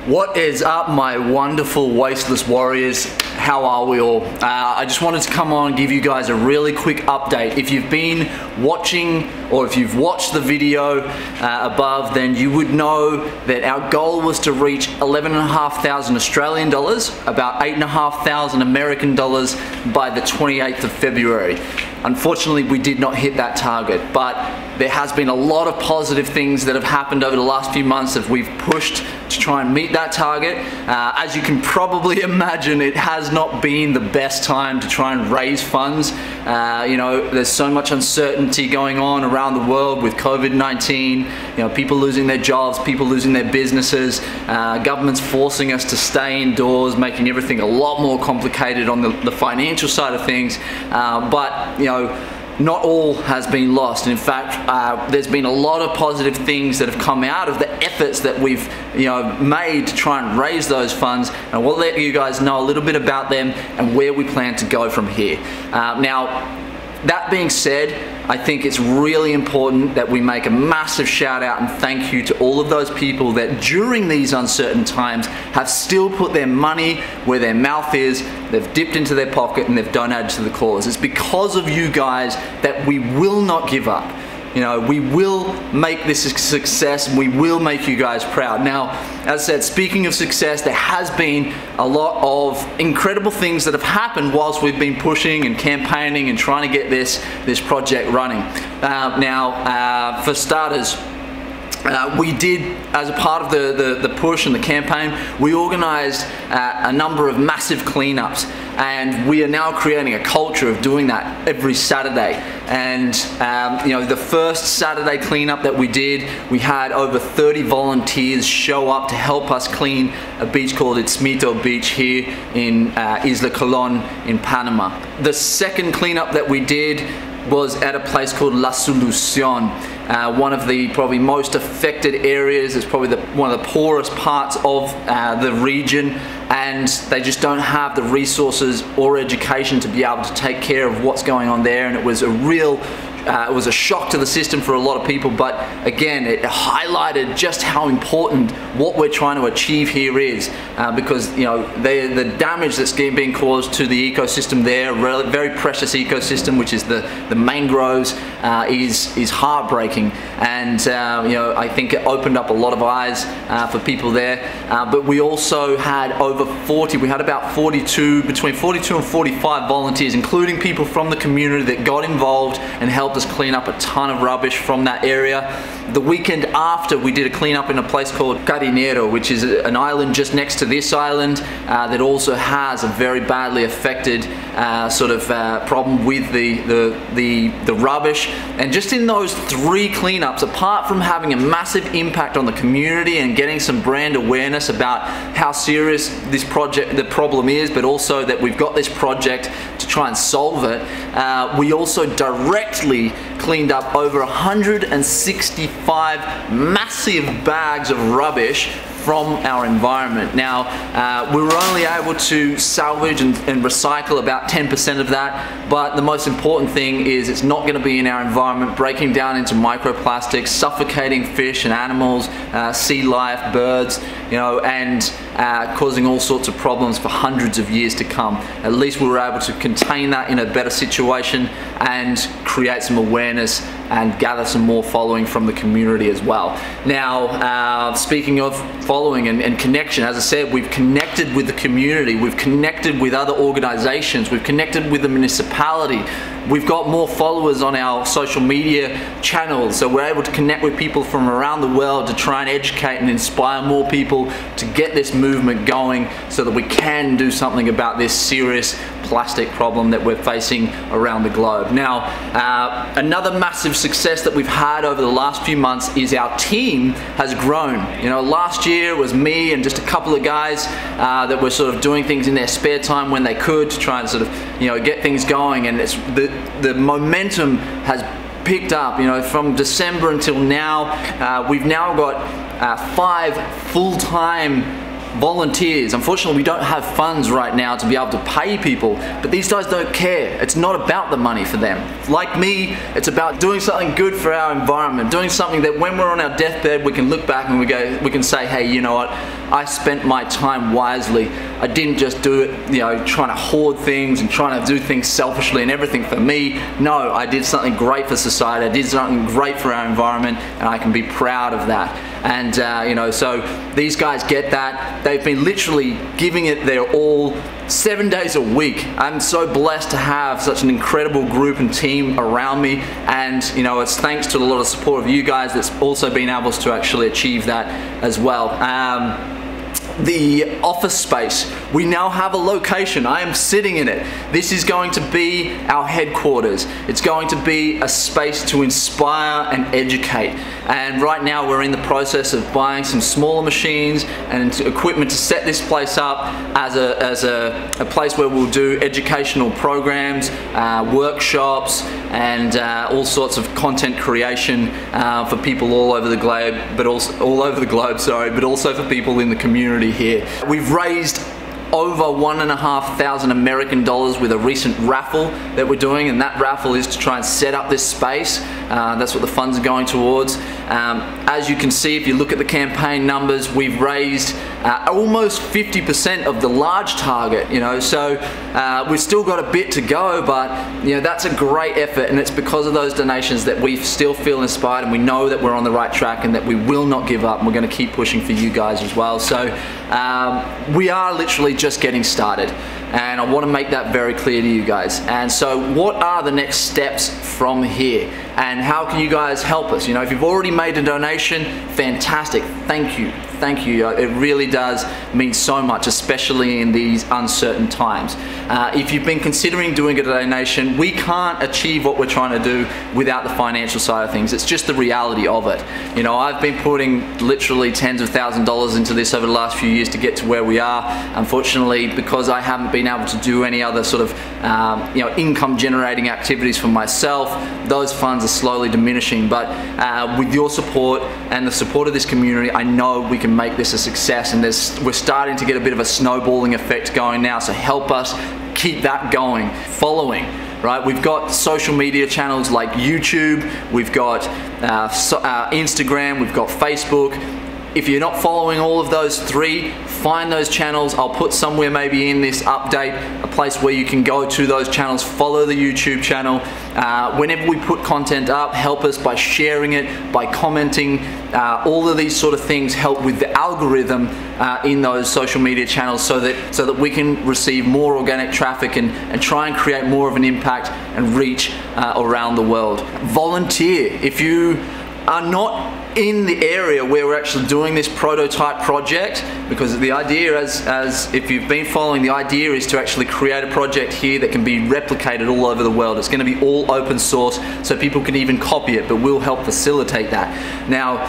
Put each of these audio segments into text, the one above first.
What is up, my wonderful wasteless warriors? How are we all? I just wanted to come on and give you guys a really quick update. If you've been watching or if you've watched the video above, then you would know that our goal was to reach 11,500 Australian dollars, about 8,500 American dollars by the 28th of February. Unfortunately, we did not hit that target, but there has been a lot of positive things that have happened over the last few months that we've pushed to try and meet that target. As you can probably imagine, it has not been the best time to try and raise funds. You know, there's so much uncertainty going on around the world with COVID-19, you know, people losing their jobs, people losing their businesses, governments forcing us to stay indoors, making everything a lot more complicated on the financial side of things. But, you know, not all has been lost. In fact, there's been a lot of positive things that have come out of the efforts that we've made to try and raise those funds, and we'll let you guys know a little bit about them and where we plan to go from here. Now, that being said, I think it's really important that we make a massive shout out and thank you to all of those people that during these uncertain times have still put their money where their mouth is, they've dipped into their pocket and they've donated to the cause. It's because of you guys that we will not give up. You know, we will make this a success and we will make you guys proud. Now, as I said, speaking of success, there has been a lot of incredible things that have happened whilst we've been pushing and campaigning and trying to get this project running. For starters, we did, as a part of the push and the campaign, we organized a number of massive cleanups, and we are now creating a culture of doing that every Saturday. And the first Saturday cleanup that we did, we had over 30 volunteers show up to help us clean a beach called Itzmito Beach here in Isla Colón in Panama. The second cleanup that we did was at a place called La Solucion, one of the probably most affected areas. It's probably one of the poorest parts of the region, and they just don't have the resources or education to be able to take care of what's going on there. And it was a real it was a shock to the system for a lot of people, but again, it highlighted just how important what we're trying to achieve here is, because the damage that's being caused to the ecosystem there, a very precious ecosystem, which is the mangroves, is heartbreaking. And I think it opened up a lot of eyes for people there. But we also had about 42, between 42 and 45 volunteers, including people from the community that got involved and helped us clean up a ton of rubbish from that area. The weekend after, we did a cleanup in a place called Carinero, which is an island just next to this island that also has a very badly affected problem with the rubbish. And just in those 3 cleanups, apart from having a massive impact on the community and getting some brand awareness about how serious the problem is, but also that we've got this project to try and solve it, we also directly cleaned up over 165 massive bags of rubbish from our environment. Now, we were only able to salvage and recycle about 10% of that, but the most important thing is it's not going to be in our environment, breaking down into microplastics, suffocating fish and animals, sea life, birds, and causing all sorts of problems for hundreds of years to come. At least we were able to contain that in a better situation and create some awareness and gather some more following from the community as well. Now, speaking of following and connection, as I said, we've connected with the community, we've connected with other organizations, we've connected with the municipality. We've got more followers on our social media channels, so we're able to connect with people from around the world to try and educate and inspire more people to get this movement going so that we can do something about this serious plastic problem that we're facing around the globe. Now, another massive success that we've had over the last few months is our team has grown. Last year it was me and just a couple of guys that were sort of doing things in their spare time when they could to try and sort of get things going, and it's the momentum has picked up. From December until now, we've now got 5 full-time volunteers. Unfortunately, we don't have funds right now to be able to pay people, but these guys don't care. It's not about the money for them. Like me, it's about doing something good for our environment, doing something that when we're on our deathbed, we can look back and we can say, hey, you know what? I spent my time wisely. I didn't just do it, you know, trying to hoard things and trying to do things selfishly and everything for me. No, I did something great for society. I did something great for our environment, and I can be proud of that. And you know, so these guys get that. They've been literally giving it their all 7 days a week. I'm so blessed to have such an incredible group and team around me, and you know, it's thanks to a lot of support of you guys that's also been able to actually achieve that as well. The office space, we now have a location. I am sitting in it. This is going to be our headquarters. It's going to be a space to inspire and educate. And right now we're in the process of buying some smaller machines and equipment to set this place up as a place where we'll do educational programs, workshops, and all sorts of content creation for people all over the globe, but also for people in the community here. We've raised over $1,500 American with a recent raffle that we're doing, and that raffle is to try and set up this space. That's what the funds are going towards. As you can see, if you look at the campaign numbers, we've raised almost 50% of the large target, you know, so we've still got a bit to go, but you know, that's a great effort, and it's because of those donations that we still feel inspired, and we know that we're on the right track and that we will not give up, and we're going to keep pushing for you guys as well. So we are literally just getting started, and I want to make that very clear to you guys. And so what are the next steps from here, and how can you guys help us? You know, if you've already made a donation, fantastic, thank you. Thank you. It really does mean so much, especially in these uncertain times. If you've been considering doing a donation, we can't achieve what we're trying to do without the financial side of things. It's just the reality of it. You know, I've been putting literally tens of thousands of dollars into this over the last few years to get to where we are. Unfortunately, because I haven't been able to do any other sort of you know, income generating activities for myself, those funds are slowly diminishing. But with your support and the support of this community, I know we can make this a success, and we're starting to get a bit of a snowballing effect going now, so help us keep that going. Following, right? We've got social media channels like YouTube, we've got Instagram, we've got Facebook. If you're not following all of those three, find those channels. I'll put somewhere maybe in this update a place where you can go to those channels, follow the YouTube channel. Whenever we put content up, help us by sharing it, by commenting. All of these sort of things help with the algorithm in those social media channels, so that we can receive more organic traffic and try and create more of an impact and reach around the world. Volunteer. If you are not in the area where we're actually doing this prototype project, because the idea, as if you've been following, the idea is to actually create a project here that can be replicated all over the world. It's going to be all open source, so people can even copy it, but we'll help facilitate that. Now,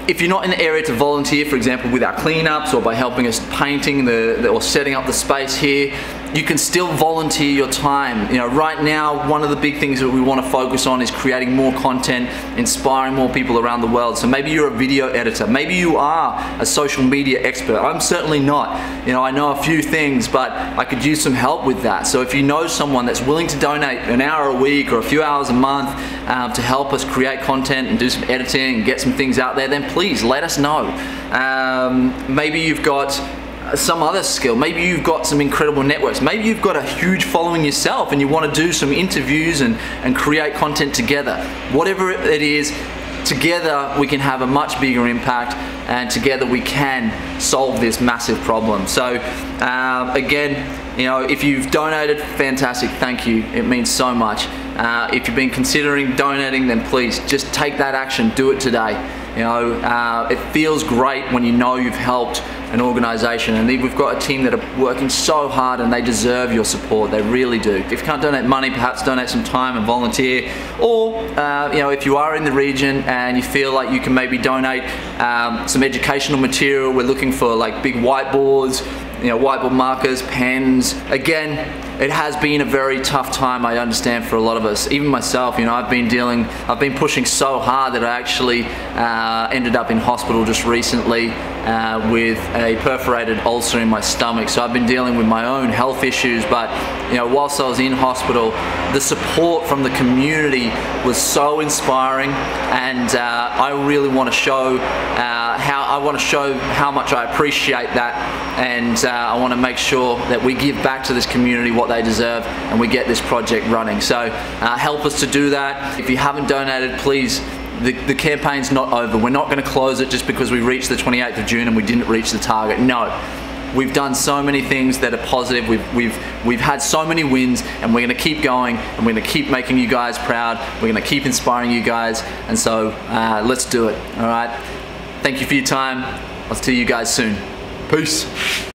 if you're not in the area to volunteer, for example, with our cleanups or by helping us painting or setting up the space here, you can still volunteer your time. You know, right now, one of the big things that we want to focus on is creating more content, inspiring more people around the world. So maybe you're a video editor, maybe you are a social media expert. I'm certainly not. You know, I know a few things, but I could use some help with that. So if you know someone that's willing to donate an hour a week or a few hours a month to help us create content and do some editing and get some things out there, then please let us know. Maybe you've got some other skill, maybe you've got some incredible networks, maybe you've got a huge following yourself and you want to do some interviews and create content together. Whatever it is, together we can have a much bigger impact, and together we can solve this massive problem. So again, you know, if you've donated, fantastic, thank you, it means so much. If you've been considering donating, then please just take that action, do it today. You know, it feels great when you know you've helped an organization, and we've got a team that are working so hard, and they deserve your support, they really do. If you can't donate money, perhaps donate some time and volunteer, or you know, if you are in the region and you feel like you can maybe donate some educational material. We're looking for like big whiteboards, you know, whiteboard markers, pens. Again, it has been a very tough time, I understand, for a lot of us. Even myself, you know, I've been pushing so hard that I actually ended up in hospital just recently. with a perforated ulcer in my stomach. So I've been dealing with my own health issues, but you know, whilst I was in hospital, the support from the community was so inspiring, and I really want to show how much I appreciate that, and I want to make sure that we give back to this community what they deserve, and we get this project running. So help us to do that. If you haven't donated, please. The campaign's not over. We're not going to close it just because we reached the 28th of June and we didn't reach the target. No. We've done so many things that are positive. We've had so many wins, and we're going to keep going, and we're going to keep making you guys proud. We're going to keep inspiring you guys, and so let's do it. All right. Thank you for your time. I'll see you guys soon. Peace.